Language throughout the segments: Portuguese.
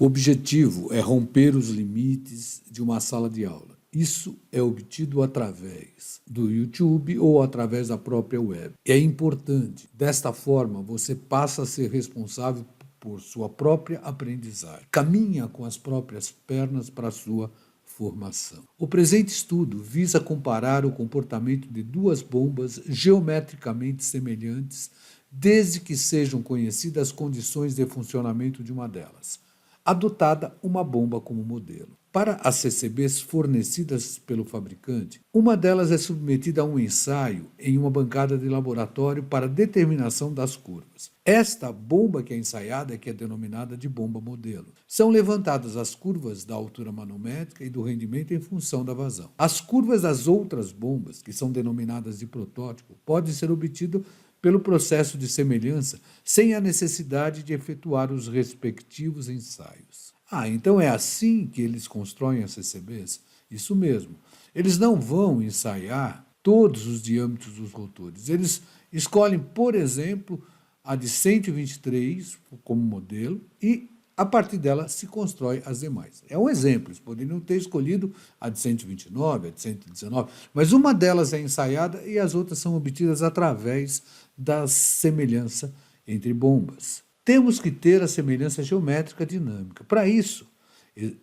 O objetivo é romper os limites de uma sala de aula. Isso é obtido através do YouTube ou através da própria web. É importante. Desta forma, você passa a ser responsável por sua própria aprendizagem. Caminha com as próprias pernas para a sua formação. O presente estudo visa comparar o comportamento de duas bombas geometricamente semelhantes, desde que sejam conhecidas as condições de funcionamento de uma delas, adotada uma bomba como modelo. Para as CCBs fornecidas pelo fabricante, uma delas é submetida a um ensaio em uma bancada de laboratório para determinação das curvas. Esta bomba que é ensaiada é que é denominada de bomba modelo. São levantadas as curvas da altura manométrica e do rendimento em função da vazão. As curvas das outras bombas, que são denominadas de protótipo, podem ser obtidas pelo processo de semelhança, sem a necessidade de efetuar os respectivos ensaios. Então é assim que eles constroem as CCBs? Isso mesmo. Eles não vão ensaiar todos os diâmetros dos rotores. Eles escolhem, por exemplo, a de 123 como modelo e, a partir dela, se constrói as demais. É um exemplo, eles poderiam ter escolhido a de 129, a de 119, mas uma delas é ensaiada e as outras são obtidas através da semelhança entre bombas. Temos que ter a semelhança geométrica dinâmica. Para isso,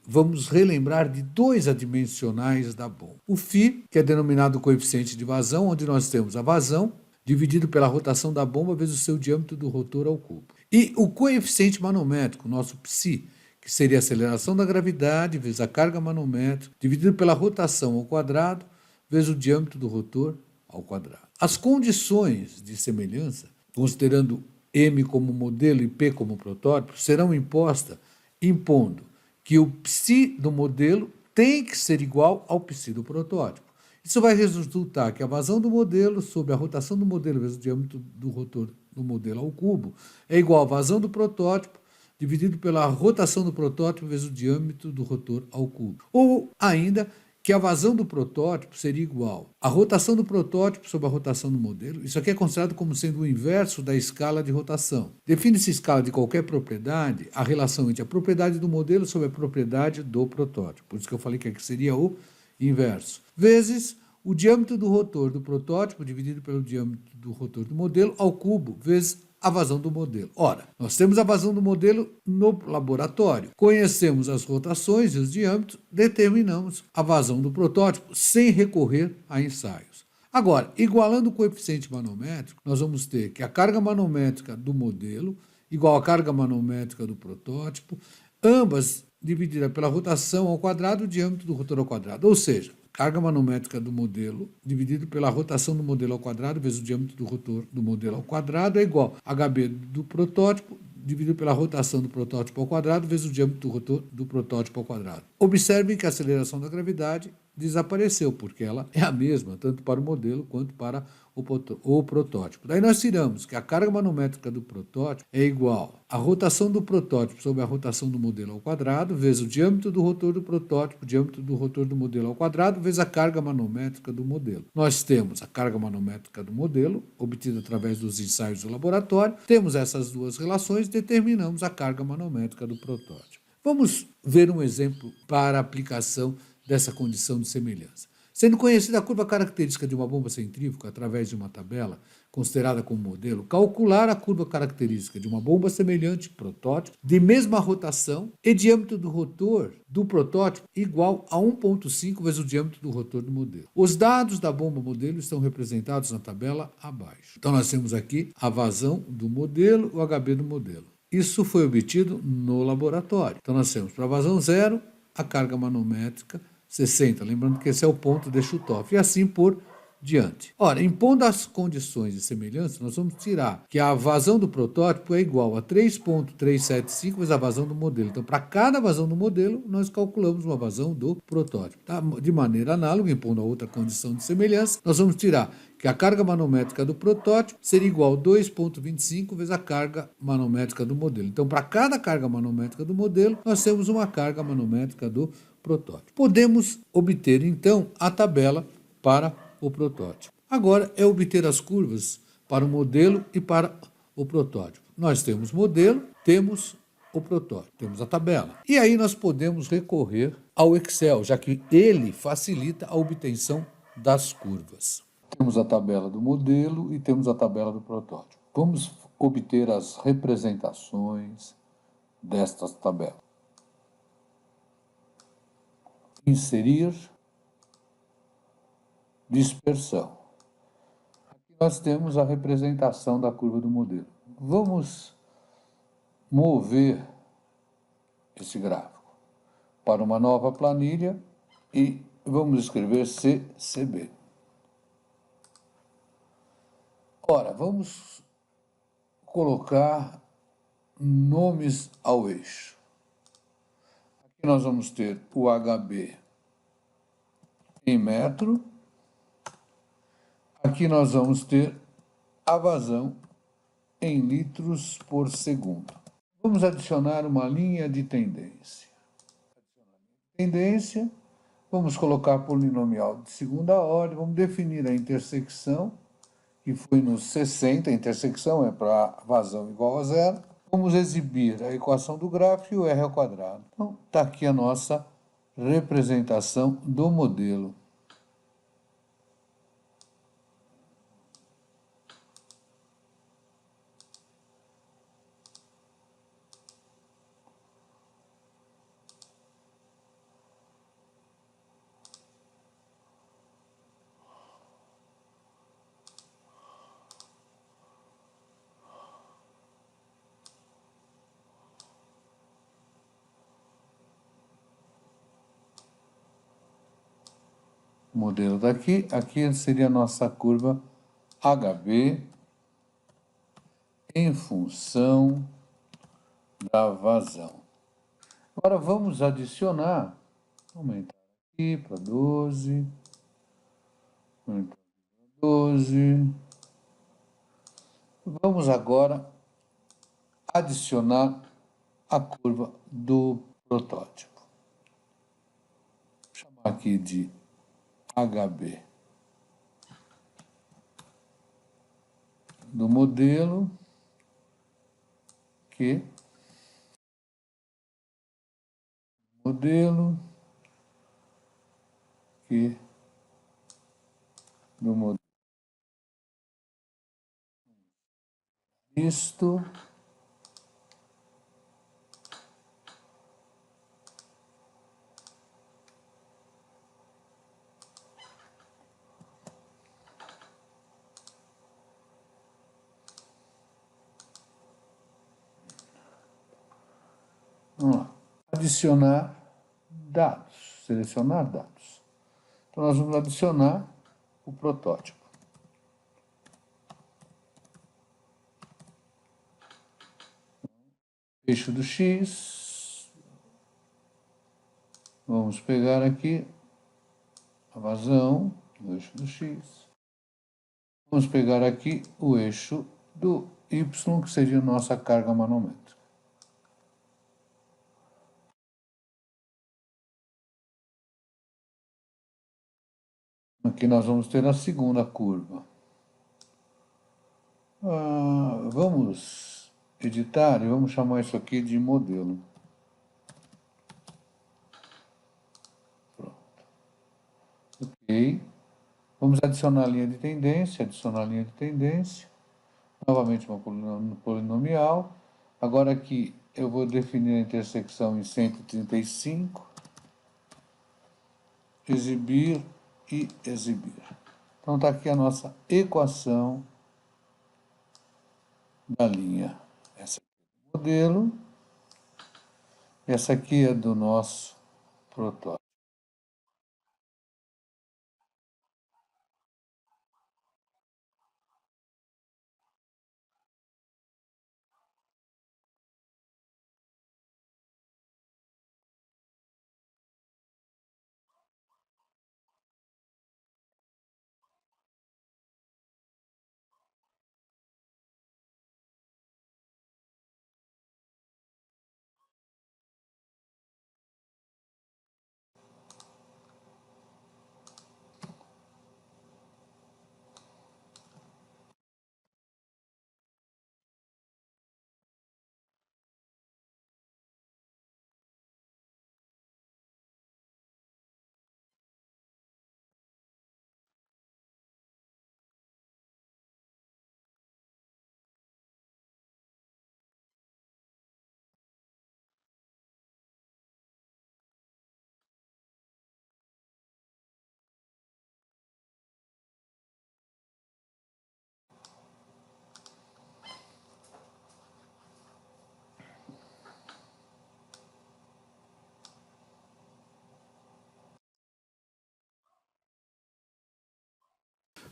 vamos relembrar de dois adimensionais da bomba. O φ, que é denominado coeficiente de vazão, onde nós temos a vazão dividido pela rotação da bomba vezes o seu diâmetro do rotor ao cubo. E o coeficiente manométrico, nosso ψ, que seria a aceleração da gravidade vezes a carga manométrica, dividido pela rotação ao quadrado vezes o diâmetro do rotor ao quadrado. As condições de semelhança, considerando M como modelo e P como protótipo, serão impondo que o ψ do modelo tem que ser igual ao ψ do protótipo. Isso vai resultar que a vazão do modelo sobre a rotação do modelo vezes o diâmetro do rotor do modelo ao cubo é igual à vazão do protótipo dividido pela rotação do protótipo vezes o diâmetro do rotor ao cubo. Ou ainda que a vazão do protótipo seria igual à rotação do protótipo sobre a rotação do modelo. Isso aqui é considerado como sendo o inverso da escala de rotação. Define-se escala de qualquer propriedade, a relação entre a propriedade do modelo sobre a propriedade do protótipo. Por isso que eu falei que aqui seria o inverso. Vezes o diâmetro do rotor do protótipo dividido pelo diâmetro do rotor do modelo ao cubo, vezes a vazão do modelo. Ora, nós temos a vazão do modelo no laboratório. Conhecemos as rotações e os diâmetros, determinamos a vazão do protótipo sem recorrer a ensaios. Agora, igualando o coeficiente manométrico, nós vamos ter que a carga manométrica do modelo igual à carga manométrica do protótipo, ambas dividida pela rotação ao quadrado, o diâmetro do rotor ao quadrado. Ou seja, carga manométrica do modelo dividido pela rotação do modelo ao quadrado vezes o diâmetro do rotor do modelo ao quadrado é igual a HB do protótipo dividido pela rotação do protótipo ao quadrado vezes o diâmetro do rotor do protótipo ao quadrado. Observem que a aceleração da gravidade desapareceu, porque ela é a mesma, tanto para o modelo quanto para o protótipo. Daí nós tiramos que a carga manométrica do protótipo é igual à rotação do protótipo sobre a rotação do modelo ao quadrado, vezes o diâmetro do rotor do protótipo, diâmetro do rotor do modelo ao quadrado, vezes a carga manométrica do modelo. Nós temos a carga manométrica do modelo, obtida através dos ensaios do laboratório, temos essas duas relações, determinamos a carga manométrica do protótipo. Vamos ver um exemplo para a aplicação dessa condição de semelhança. Sendo conhecida a curva característica de uma bomba centrífuga através de uma tabela considerada como modelo, calcular a curva característica de uma bomba semelhante protótipo de mesma rotação e diâmetro do rotor do protótipo igual a 1,5 vezes o diâmetro do rotor do modelo. Os dados da bomba modelo estão representados na tabela abaixo. Então nós temos aqui a vazão do modelo, o HB do modelo. Isso foi obtido no laboratório. Então nós temos para a vazão 0 a carga manométrica 60, lembrando que esse é o ponto de Chutoff, e assim por diante. Ora, impondo as condições de semelhança, nós vamos tirar que a vazão do protótipo é igual a 3,375 vezes a vazão do modelo. Então, para cada vazão do modelo, nós calculamos uma vazão do protótipo. Tá? De maneira análoga, impondo a outra condição de semelhança, nós vamos tirar que a carga manométrica do protótipo seria igual a 2,25 vezes a carga manométrica do modelo. Então, para cada carga manométrica do modelo, nós temos uma carga manométrica do protótipo. Podemos obter, então, a tabela para o protótipo. Agora é obter as curvas para o modelo e para o protótipo. Nós temos modelo, temos o protótipo. Temos a tabela. E aí nós podemos recorrer ao Excel, já que ele facilita a obtenção das curvas. Temos a tabela do modelo e temos a tabela do protótipo. Vamos obter as representações destas tabelas. Inserir, dispersão. Aqui nós temos a representação da curva do modelo. Vamos mover esse gráfico para uma nova planilha e vamos escrever CCB. Ora, vamos colocar nomes ao eixo. Aqui nós vamos ter o HB em metro. Aqui nós vamos ter a vazão em litros por segundo. Vamos adicionar uma linha de tendência. Tendência, vamos colocar polinomial de segunda ordem, vamos definir a intersecção, que foi nos 60, a intersecção é para vazão igual a zero. Vamos exibir a equação do gráfico e o R ao quadrado. Então, está aqui a nossa representação do modelo. O modelo daqui, aqui seria a nossa curva HB em função da vazão. Agora vamos adicionar, aumentar aqui para 12, aumentar para 12. Vamos agora adicionar a curva do protótipo. Vou chamar aqui de HB do modelo que do modelo isto vamos lá, adicionar dados, selecionar dados. Então nós vamos adicionar o protótipo. Eixo do X, vamos pegar aqui a vazão do eixo do X. Vamos pegar aqui o eixo do Y, que seria a nossa carga manométrica. Aqui nós vamos ter a segunda curva. Vamos editar e vamos chamar isso aqui de modelo. Pronto. Ok. Vamos adicionar a linha de tendência, novamente uma polinomial. Agora aqui eu vou definir a intersecção em 135, exibir e exibir. Então está aqui a nossa equação da linha. Essa aqui é do modelo, essa aqui é do nosso protótipo.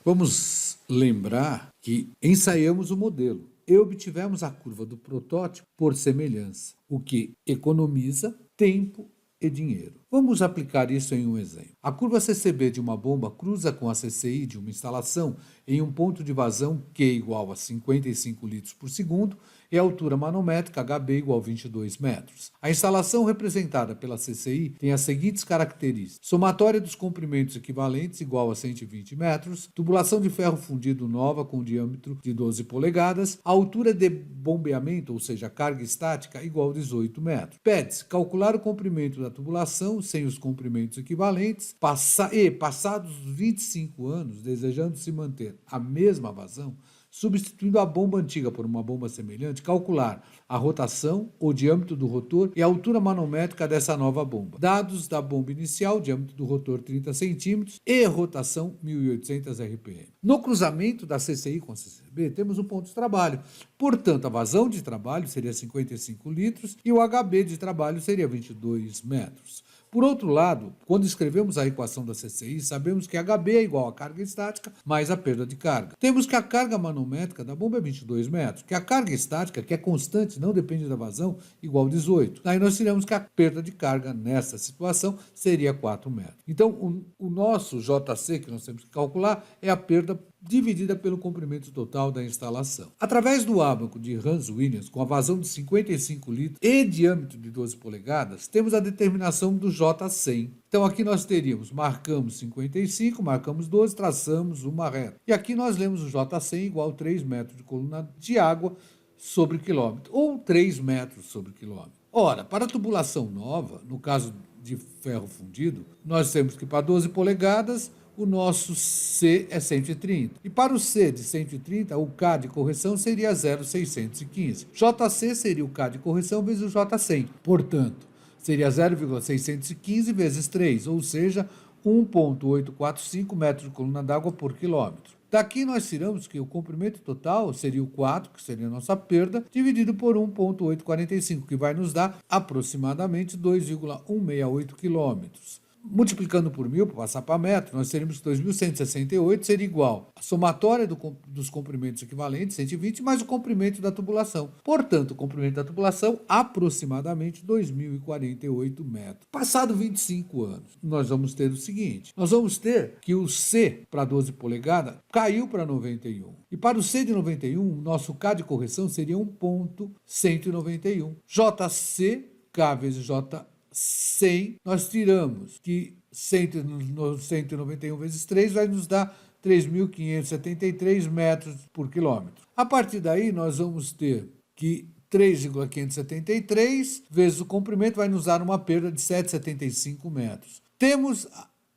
Vamos lembrar que ensaiamos o modelo e obtivemos a curva do protótipo por semelhança, o que economiza tempo e dinheiro. Vamos aplicar isso em um exemplo. A curva CCB de uma bomba cruza com a CCI de uma instalação em um ponto de vazão Q igual a 55 litros por segundo e a altura manométrica HB igual a 22 metros. A instalação representada pela CCI tem as seguintes características: somatória dos comprimentos equivalentes igual a 120 metros, tubulação de ferro fundido nova com diâmetro de 12 polegadas, a altura de bombeamento, ou seja, carga estática, igual a 18 metros. Pede-se calcular o comprimento da tubulação sem os comprimentos equivalentes passados 25 anos, desejando se manter a mesma vazão, substituindo a bomba antiga por uma bomba semelhante, calcular a rotação, o diâmetro do rotor e a altura manométrica dessa nova bomba. Dados da bomba inicial, diâmetro do rotor 30 centímetros e rotação 1800 RPM. No cruzamento da CCI com a CCB, temos um ponto de trabalho. Portanto, a vazão de trabalho seria 55 litros e o HB de trabalho seria 22 metros. Por outro lado, quando escrevemos a equação da CCI, sabemos que HB é igual à carga estática mais a perda de carga. Temos que a carga manométrica da bomba é 22 metros, que a carga estática, que é constante, não depende da vazão, igual a 18. Daí nós teríamos que a perda de carga nessa situação seria 4 metros. Então, o nosso JC, que nós temos que calcular, é a perda dividida pelo comprimento total da instalação. Através do ábaco de Hans-Williams, com a vazão de 55 litros e diâmetro de 12 polegadas, temos a determinação do J100. Então aqui nós teríamos, marcamos 55, marcamos 12, traçamos uma reta. E aqui nós lemos o J100 igual a 3 metros de coluna de água sobre quilômetro, ou 3 metros sobre quilômetro. Ora, para a tubulação nova, no caso de ferro fundido, nós temos que para 12 polegadas, o nosso C é 130. E para o C de 130, o K de correção seria 0,615. JC seria o K de correção vezes o J100. Portanto, seria 0,615 vezes 3, ou seja, 1,845 metros de coluna d'água por quilômetro. Daqui nós tiramos que o comprimento total seria o 4, que seria a nossa perda, dividido por 1,845, que vai nos dar aproximadamente 2,168 quilômetros. Multiplicando por 1.000, para passar para metro, nós teríamos que 2.168 seria igual à somatória dos comprimentos equivalentes, 120, mais o comprimento da tubulação. Portanto, o comprimento da tubulação, aproximadamente 2.048 metros. Passado 25 anos, nós vamos ter o seguinte, nós vamos ter que o C para 12 polegadas caiu para 91. E para o C de 91, o nosso K de correção seria 1,191. JC, K vezes J 100, nós tiramos que 191 vezes 3 vai nos dar 3.573 metros por quilômetro. A partir daí, nós vamos ter que 3,573 vezes o comprimento vai nos dar uma perda de 7,75 metros. Temos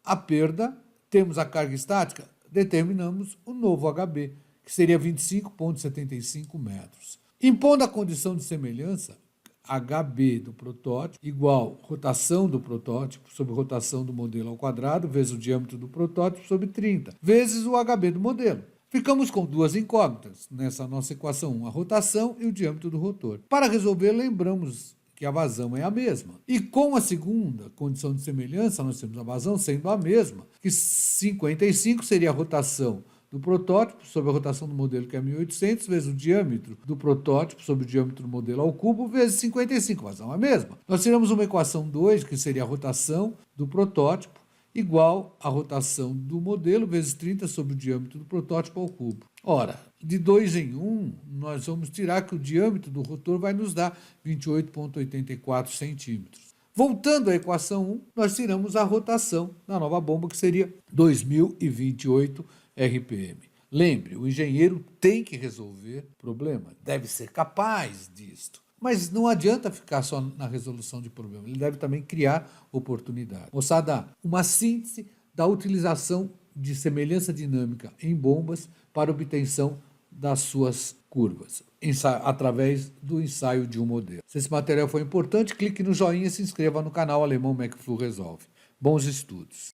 a perda, temos a carga estática, determinamos o novo HB, que seria 25,75 metros. Impondo a condição de semelhança, HB do protótipo igual rotação do protótipo sobre rotação do modelo ao quadrado vezes o diâmetro do protótipo sobre 30 vezes o HB do modelo. Ficamos com duas incógnitas nessa nossa equação, a rotação e o diâmetro do rotor. Para resolver, lembramos que a vazão é a mesma. E com a segunda condição de semelhança, nós temos a vazão sendo a mesma, que 55 seria a rotação do protótipo sobre a rotação do modelo, que é 1.800, vezes o diâmetro do protótipo sobre o diâmetro do modelo ao cubo, vezes 55, a vazão é a mesma. Nós tiramos uma equação 2, que seria a rotação do protótipo, igual à rotação do modelo, vezes 30 sobre o diâmetro do protótipo ao cubo. Ora, de 2 em 1, nós vamos tirar que o diâmetro do rotor vai nos dar 28,84 centímetros. Voltando à equação 1, nós tiramos a rotação da nova bomba, que seria 2.028 RPM. Lembre, o engenheiro tem que resolver problema, deve ser capaz disto. Mas não adianta ficar só na resolução de problema, ele deve também criar oportunidade. Moçada, uma síntese da utilização de semelhança dinâmica em bombas para obtenção das suas curvas, através do ensaio de um modelo. Se esse material foi importante, clique no joinha e se inscreva no canal Alemão McFlu Resolve. Bons estudos!